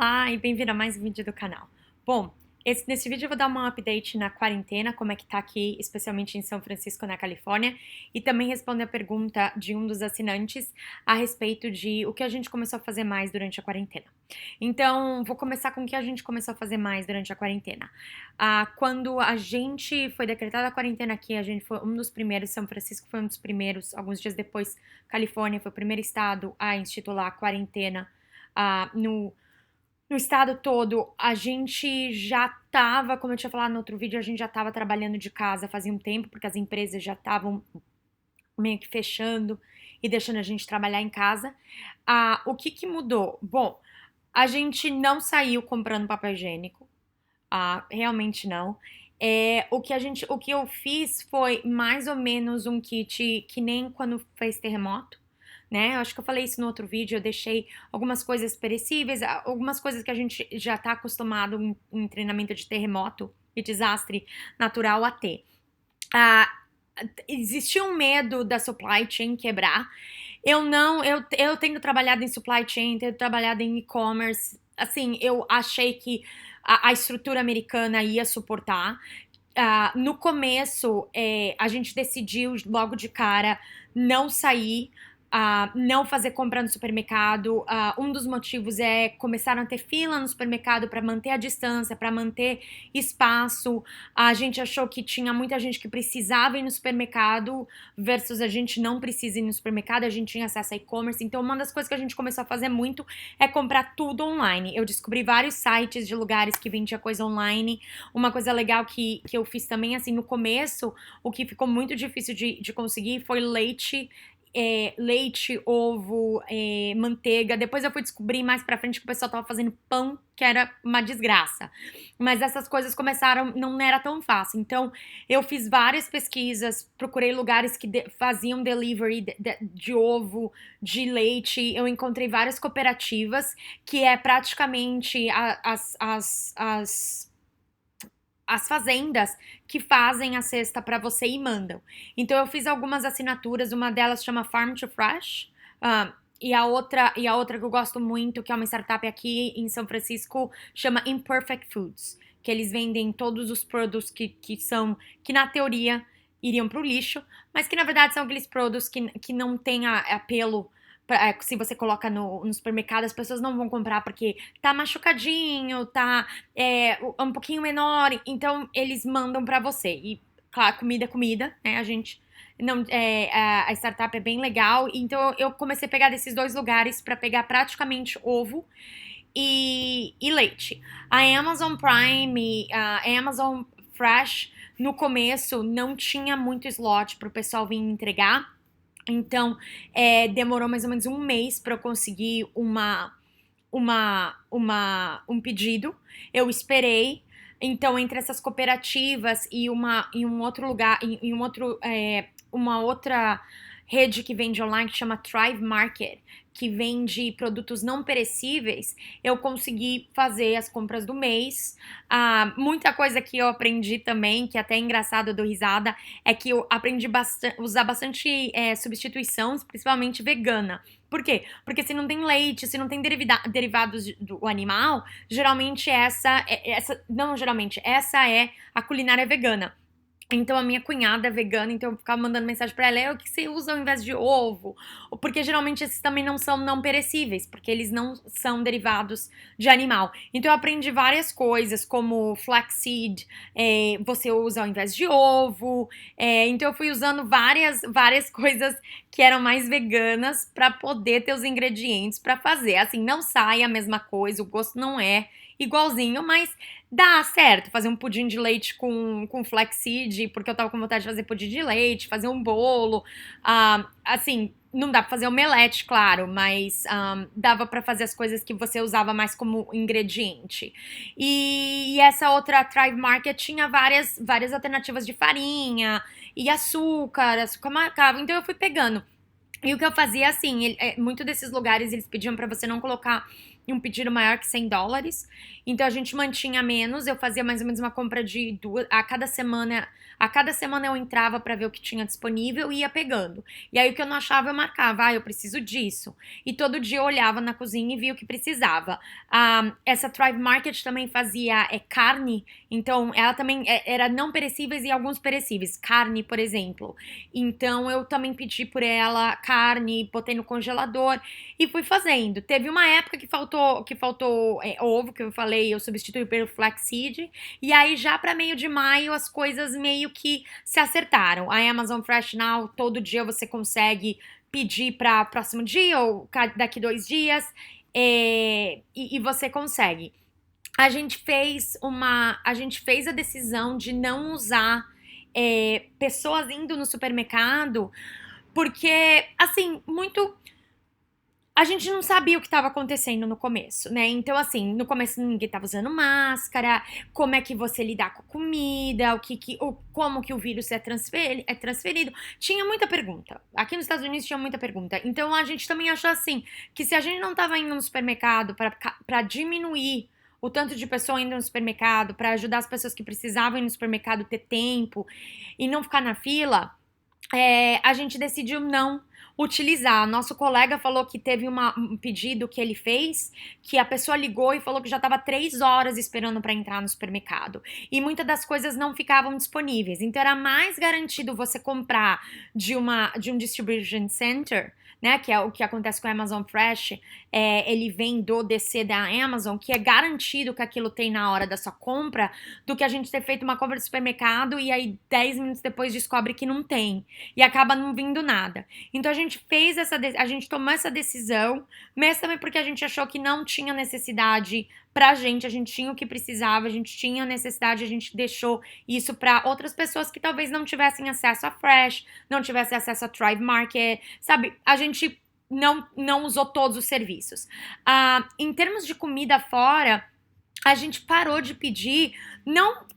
Olá e bem-vindo a mais um vídeo do canal. Bom, nesse vídeo eu vou dar uma update na quarentena, como é que tá aqui, especialmente em São Francisco, na Califórnia, e também responder a pergunta de um dos assinantes a respeito de o que a gente começou a fazer mais durante a quarentena. Então, vou começar com o que a gente começou a fazer mais durante a quarentena. Quando a gente foi decretada a quarentena aqui, a gente foi um dos primeiros, São Francisco foi um dos primeiros, alguns dias depois, Califórnia foi o primeiro estado a instituir a quarentena no estado todo. A gente já tava, como eu tinha falado no outro vídeo, a gente já tava trabalhando de casa fazia um tempo, porque as empresas já estavam meio que fechando e deixando a gente trabalhar em casa. O que mudou? Bom, a gente não saiu comprando papel higiênico, realmente não. O que eu fiz foi mais ou menos um kit que nem quando fez terremoto, né? Eu acho que eu falei isso no outro vídeo, eu deixei algumas coisas perecíveis, algumas coisas que a gente já tá acostumado em treinamento de terremoto e desastre natural a ter. Existia um medo da supply chain quebrar. Eu tenho trabalhado em supply chain, tenho trabalhado em e-commerce, assim, eu achei que a estrutura americana ia suportar. No começo, a gente decidiu logo de cara não sair, não fazer compra no supermercado. Um dos motivos é começaram a ter fila no supermercado para manter a distância, para manter espaço. A gente achou que tinha muita gente que precisava ir no supermercado versus a gente não precisa ir no supermercado, a gente tinha acesso a e-commerce. Então, uma das coisas que a gente começou a fazer muito é comprar tudo online. Eu descobri vários sites de lugares que vendia coisa online. Uma coisa legal que eu fiz também, assim, no começo, o que ficou muito difícil de conseguir foi leite, ovo, manteiga. Depois eu fui descobrir mais pra frente que o pessoal tava fazendo pão, que era uma desgraça. Mas essas coisas começaram, não era tão fácil. Então, eu fiz várias pesquisas, procurei lugares que faziam delivery de ovo, de leite. Eu encontrei várias cooperativas, que é praticamente as fazendas que fazem a cesta para você e mandam. Então eu fiz algumas assinaturas, uma delas chama Farm to Fresh, e a outra que eu gosto muito, que é uma startup aqui em São Francisco, chama Imperfect Foods, que eles vendem todos os produtos que na teoria iriam para o lixo, mas que na verdade são aqueles produtos que não têm apelo. Se você coloca no supermercado, as pessoas não vão comprar porque tá machucadinho, tá um pouquinho menor, então eles mandam pra você. E, claro, comida é comida, né? A gente não, a startup é bem legal, então eu comecei a pegar desses dois lugares pra pegar praticamente ovo e leite. A Amazon Prime, a Amazon Fresh, no começo não tinha muito slot pro pessoal vir entregar, então demorou mais ou menos um mês pra eu conseguir um pedido. Eu esperei. Então, entre essas cooperativas e um outro lugar, uma outra rede que vende online que chama Thrive Market, que vende produtos não perecíveis, eu consegui fazer as compras do mês. Muita coisa que eu aprendi também, que até é engraçado, eu dou risada, é que eu aprendi usar bastante substituição, principalmente vegana. Por quê? Porque se não tem leite, se não tem derivados do animal, geralmente essa é a culinária vegana. Então a minha cunhada é vegana, então eu ficava mandando mensagem pra ela, o que você usa ao invés de ovo? Porque geralmente esses também não são não perecíveis, porque eles não são derivados de animal. Então eu aprendi várias coisas, como flaxseed, você usa ao invés de ovo. Então eu fui usando várias coisas que eram mais veganas pra poder ter os ingredientes pra fazer. Assim, não sai a mesma coisa, o gosto não é igualzinho, mas dá certo fazer um pudim de leite com flaxseed, porque eu tava com vontade de fazer pudim de leite, fazer um bolo. Assim, não dá pra fazer omelete, claro, mas dava pra fazer as coisas que você usava mais como ingrediente. E essa outra Thrive Market tinha várias alternativas de farinha e açúcar marcava. Então eu fui pegando. E o que eu fazia, assim, muito desses lugares eles pediam pra você não colocar um pedido maior que $100. Então a gente mantinha menos, eu fazia mais ou menos uma compra de duas a cada semana. A cada semana eu entrava para ver o que tinha disponível e ia pegando. E aí o que eu não achava eu marcava, eu preciso disso. E todo dia eu olhava na cozinha e via o que precisava. Essa Thrive Market também fazia carne, então ela também era não perecíveis e alguns perecíveis. Carne, por exemplo. Então eu também pedi por ela carne, botei no congelador e fui fazendo. Teve uma época que faltou ovo, que eu falei, eu substituí pelo flaxseed. E aí já para meio de maio as coisas meio que se acertaram. A Amazon Fresh Now, todo dia você consegue pedir para próximo dia ou daqui 2 dias e você consegue. A gente fez a decisão de não usar pessoas indo no supermercado porque, assim, a gente não sabia o que estava acontecendo no começo, né? Então, assim, no começo ninguém estava usando máscara, como é que você lidar com a comida, como que o vírus é transferido. Tinha muita pergunta. Aqui nos Estados Unidos tinha muita pergunta. Então, a gente também achou assim, que se a gente não estava indo no supermercado para diminuir o tanto de pessoa indo no supermercado, para ajudar as pessoas que precisavam ir no supermercado ter tempo e não ficar na fila, a gente decidiu não utilizar. Nosso colega falou que teve um pedido que ele fez, que a pessoa ligou e falou que já estava 3 horas esperando para entrar no supermercado. E muitas das coisas não ficavam disponíveis. Então era mais garantido você comprar de um distribution center, né, que é o que acontece com a Amazon Fresh, ele vem do DC da Amazon, que é garantido que aquilo tem na hora da sua compra, do que a gente ter feito uma compra de supermercado e aí 10 minutos depois descobre que não tem e acaba não vindo nada. Então a gente tomou essa decisão, mas também porque a gente achou que não tinha necessidade pra gente, a gente tinha o que precisava, a gente tinha necessidade, a gente deixou isso para outras pessoas que talvez não tivessem acesso a Fresh, não tivessem acesso a Thrive Market, sabe? A gente não usou todos os serviços. Em termos de comida fora, a gente parou de pedir, não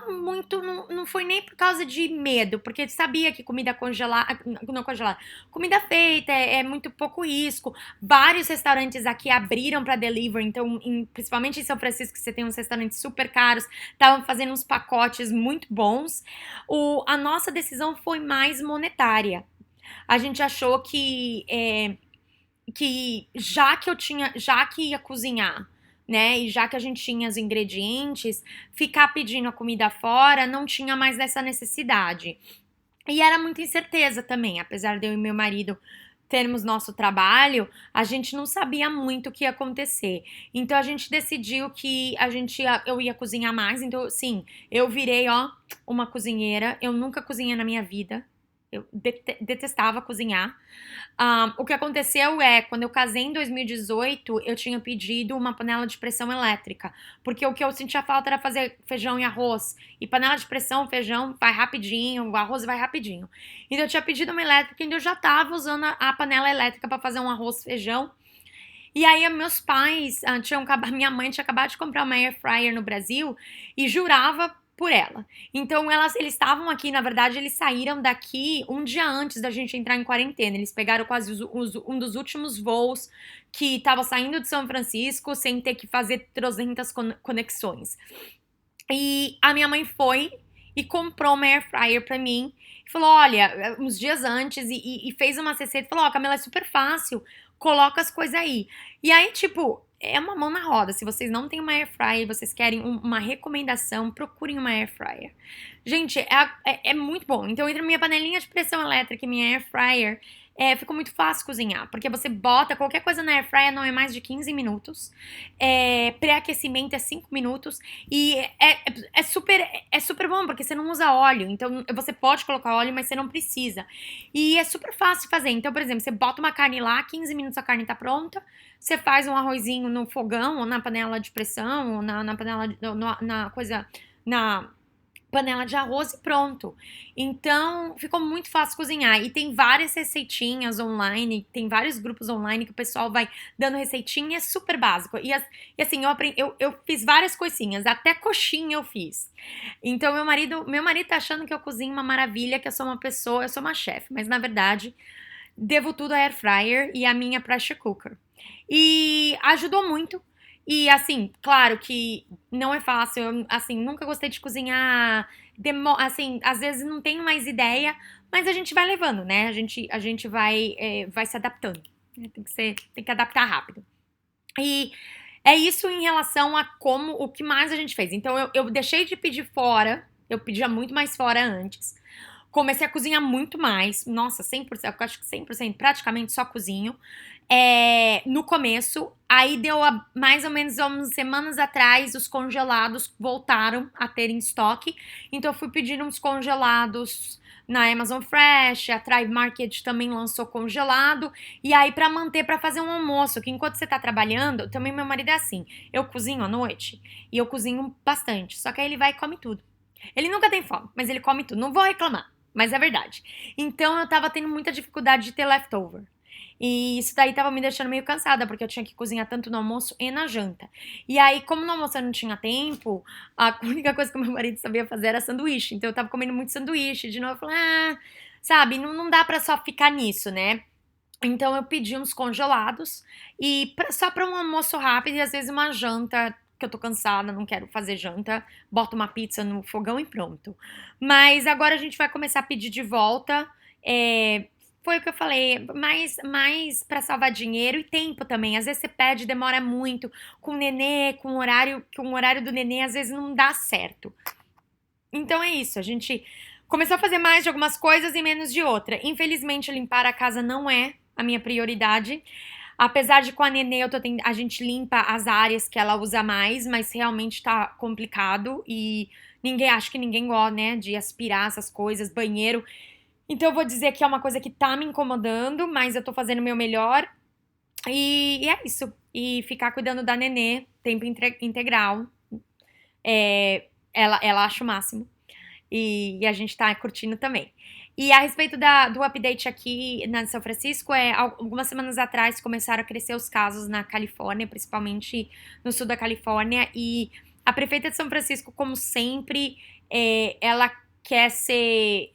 muito, não foi nem por causa de medo, porque sabia que comida congelada, não congelada, comida feita é muito pouco risco. Vários restaurantes aqui abriram para delivery, então, principalmente em São Francisco, que você tem uns restaurantes super caros, estavam fazendo uns pacotes muito bons. A nossa decisão foi mais monetária. A gente achou que já que ia cozinhar, né, e já que a gente tinha os ingredientes, ficar pedindo a comida fora não tinha mais essa necessidade. E era muita incerteza também, apesar de eu e meu marido termos nosso trabalho, a gente não sabia muito o que ia acontecer. Então a gente decidiu que eu ia cozinhar mais, então sim, eu virei, uma cozinheira. Eu nunca cozinhei na minha vida. Eu detestava cozinhar. O que aconteceu quando eu casei em 2018, eu tinha pedido uma panela de pressão elétrica, porque o que eu sentia falta era fazer feijão e arroz, e panela de pressão, feijão vai rapidinho, o arroz vai rapidinho. Então eu tinha pedido uma elétrica e eu já tava usando a panela elétrica para fazer um arroz, feijão. E aí meus pais, minha mãe tinha acabado de comprar uma air fryer no Brasil e jurava por ela. Então eles estavam aqui, na verdade eles saíram daqui um dia antes da gente entrar em quarentena. Eles pegaram quase um dos últimos voos que estava saindo de São Francisco sem ter que fazer 300 conexões. E a minha mãe foi e comprou uma air fryer pra mim e falou, olha, uns dias antes e fez uma receita e falou, Camila, é super fácil, coloca as coisas aí. E aí, tipo, é uma mão na roda. Se vocês não têm uma air fryer e vocês querem uma recomendação, procurem uma air fryer. Gente, é muito bom. Então, entre minha panelinha de pressão elétrica e minha air fryer, ficou muito fácil cozinhar, porque você bota qualquer coisa na air fryer, não é mais de 15 minutos, pré-aquecimento é 5 minutos, e é super bom, porque você não usa óleo, então você pode colocar óleo, mas você não precisa, e é super fácil de fazer. Então, por exemplo, você bota uma carne lá, 15 minutos a carne tá pronta, você faz um arrozinho no fogão, ou na panela de pressão, ou na panela, na panela de arroz e pronto. Então, ficou muito fácil cozinhar. E tem várias receitinhas online, tem vários grupos online que o pessoal vai dando receitinha, é super básico. E assim, eu fiz várias coisinhas, até coxinha eu fiz. Então, meu marido tá achando que eu cozinho uma maravilha, que eu sou uma chefe, mas na verdade, devo tudo à air fryer e à minha pressure cooker. E ajudou muito. E assim, claro que não é fácil, eu, assim, nunca gostei de cozinhar, assim, às vezes não tenho mais ideia, mas a gente vai levando, né? A gente vai, vai se adaptando. Tem que adaptar rápido. E é isso em relação a como, o que mais a gente fez. Então eu deixei de pedir fora, eu pedia muito mais fora antes. Comecei a cozinhar muito mais, nossa, 100%, eu acho que 100%, praticamente só cozinho. No começo, aí deu mais ou menos umas semanas atrás, os congelados voltaram a ter em estoque. Então eu fui pedir uns congelados na Amazon Fresh, a Thrive Market também lançou congelado. E aí pra manter, pra fazer um almoço, que enquanto você tá trabalhando, também meu marido é assim, eu cozinho à noite e eu cozinho bastante, só que aí ele vai e come tudo. Ele nunca tem fome, mas ele come tudo, não vou reclamar. Mas é verdade. Então eu tava tendo muita dificuldade de ter leftover. E isso daí tava me deixando meio cansada, porque eu tinha que cozinhar tanto no almoço e na janta. E aí, como no almoço eu não tinha tempo, a única coisa que o meu marido sabia fazer era sanduíche. Então eu tava comendo muito sanduíche. De novo, eu falei, sabe, não dá pra só ficar nisso, né? Então eu pedi uns congelados e só pra um almoço rápido e às vezes uma janta que eu tô cansada, não quero fazer janta, boto uma pizza no fogão e pronto. Mas agora a gente vai começar a pedir de volta. Foi o que eu falei, mais para salvar dinheiro e tempo também. Às vezes você pede, demora muito, com o nenê, com o horário, que o horário do nenê às vezes não dá certo. Então é isso, a gente começou a fazer mais de algumas coisas e menos de outra. Infelizmente, limpar a casa não é a minha prioridade. Apesar de com a Nenê a gente limpa as áreas que ela usa mais, mas realmente tá complicado e acho que ninguém gosta, né, de aspirar essas coisas, banheiro. Então eu vou dizer que é uma coisa que tá me incomodando, mas eu tô fazendo o meu melhor. E é isso. E ficar cuidando da Nenê, tempo integral. Ela acha o máximo. E a gente tá curtindo também. E a respeito do update aqui na São Francisco, algumas semanas atrás começaram a crescer os casos na Califórnia, principalmente no sul da Califórnia, e a prefeita de São Francisco, como sempre, ela quer ser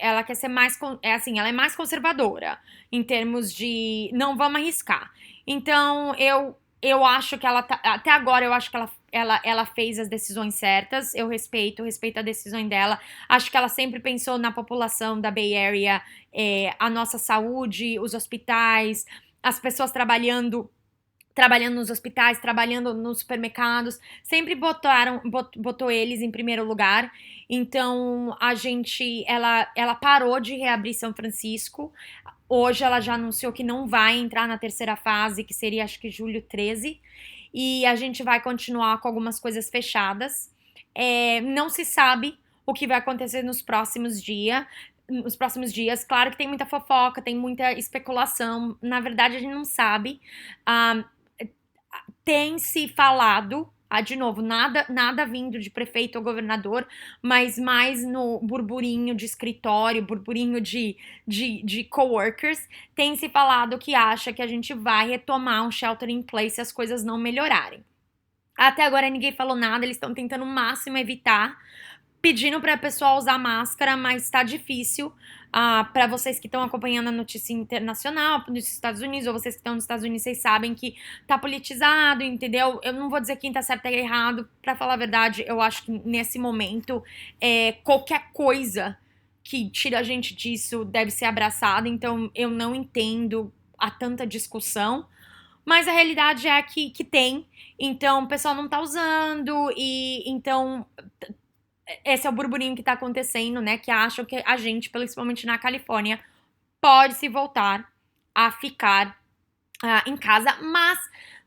mais, assim, ela é mais conservadora em termos de não vamos arriscar. Então, eu acho que até agora eu acho que ela fez as decisões certas, eu respeito a decisão dela, acho que ela sempre pensou na população da Bay Area, a nossa saúde, os hospitais, as pessoas trabalhando nos hospitais, trabalhando nos supermercados, sempre botou eles em primeiro lugar. Então ela parou de reabrir São Francisco. Hoje ela já anunciou que não vai entrar na terceira fase, que seria acho que julho 13. E a gente vai continuar com algumas coisas fechadas. Não se sabe o que vai acontecer nos próximos dias. Claro que tem muita fofoca, tem muita especulação. Na verdade, a gente não sabe. Tem se falado, de novo, nada vindo de prefeito ou governador, mas mais no burburinho de escritório, burburinho de coworkers, tem se falado que acha que a gente vai retomar um shelter in place se as coisas não melhorarem. Até agora ninguém falou nada, eles estão tentando o máximo evitar, pedindo para a pessoa usar máscara, mas está difícil. Para vocês que estão acompanhando a notícia internacional nos Estados Unidos, ou vocês que estão nos Estados Unidos, vocês sabem que tá politizado, entendeu? Eu não vou dizer quem tá certo e errado, para falar a verdade, eu acho que nesse momento qualquer coisa que tira a gente disso deve ser abraçada, então eu não entendo a tanta discussão. Mas a realidade é que tem, então o pessoal não tá usando, e então esse é o burburinho que tá acontecendo, né? Que acham que a gente, principalmente na Califórnia, pode se voltar a ficar em casa, mas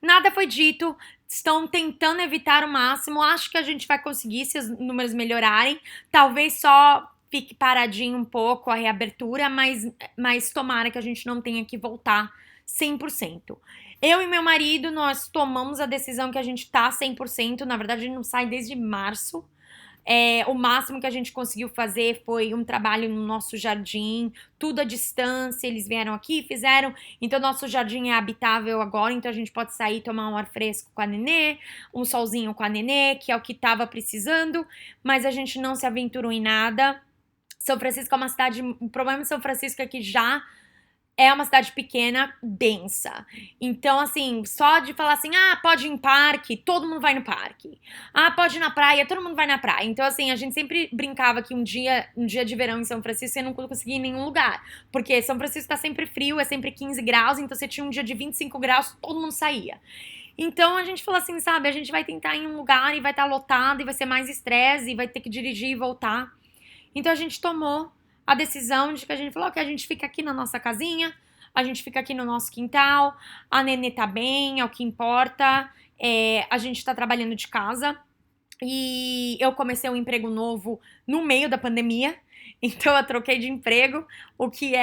nada foi dito. Estão tentando evitar o máximo. Acho que a gente vai conseguir se os números melhorarem. Talvez só fique paradinho um pouco a reabertura, mas tomara que a gente não tenha que voltar 100%. Eu e meu marido, nós tomamos a decisão que a gente tá 100%. Na verdade, a gente não sai desde março. O máximo que a gente conseguiu fazer foi um trabalho no nosso jardim, tudo à distância, eles vieram aqui, fizeram, então nosso jardim é habitável agora, então a gente pode sair, tomar um ar fresco com a Nenê, um solzinho com a Nenê, que é o que tava precisando, mas a gente não se aventurou em nada. São Francisco é uma cidade, o problema de São Francisco é que já é uma cidade pequena, densa. Então, assim, só de falar assim, pode ir em parque, todo mundo vai no parque. Pode ir na praia, todo mundo vai na praia. Então, assim, a gente sempre brincava que um dia de verão em São Francisco, você não conseguia ir em nenhum lugar. Porque São Francisco tá sempre frio, é sempre 15 graus, então você tinha um dia de 25 graus, todo mundo saía. Então a gente falou assim, sabe, a gente vai tentar ir em um lugar e vai estar lotado e vai ser mais estresse e vai ter que dirigir e voltar. Então a gente tomou a decisão de que a gente falou que a gente fica aqui na nossa casinha, a gente fica aqui no nosso quintal, a Nenê tá bem, é o que importa, a gente tá trabalhando de casa e eu comecei um emprego novo no meio da pandemia, então eu troquei de emprego, o que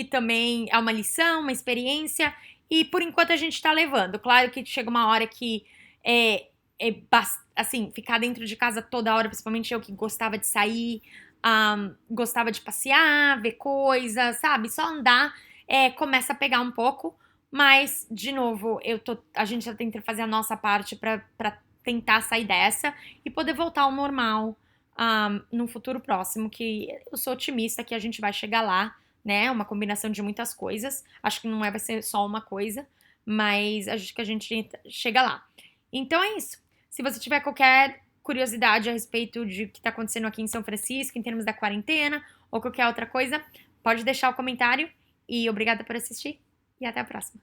também é uma lição, uma experiência, e por enquanto a gente tá levando. Claro que chega uma hora que é, assim, ficar dentro de casa toda hora, principalmente eu que gostava de sair, gostava de passear, ver coisas, sabe? Só andar, começa a pegar um pouco, mas, de novo, a gente já tenta fazer a nossa parte pra tentar sair dessa e poder voltar ao normal, num futuro próximo, que eu sou otimista que a gente vai chegar lá, né? Uma combinação de muitas coisas. Acho que não vai ser só uma coisa, mas acho que a gente chega lá. Então é isso. Se você tiver qualquer curiosidade a respeito de o que está acontecendo aqui em São Francisco, em termos da quarentena, ou qualquer outra coisa, pode deixar o comentário. E obrigada por assistir, e até a próxima.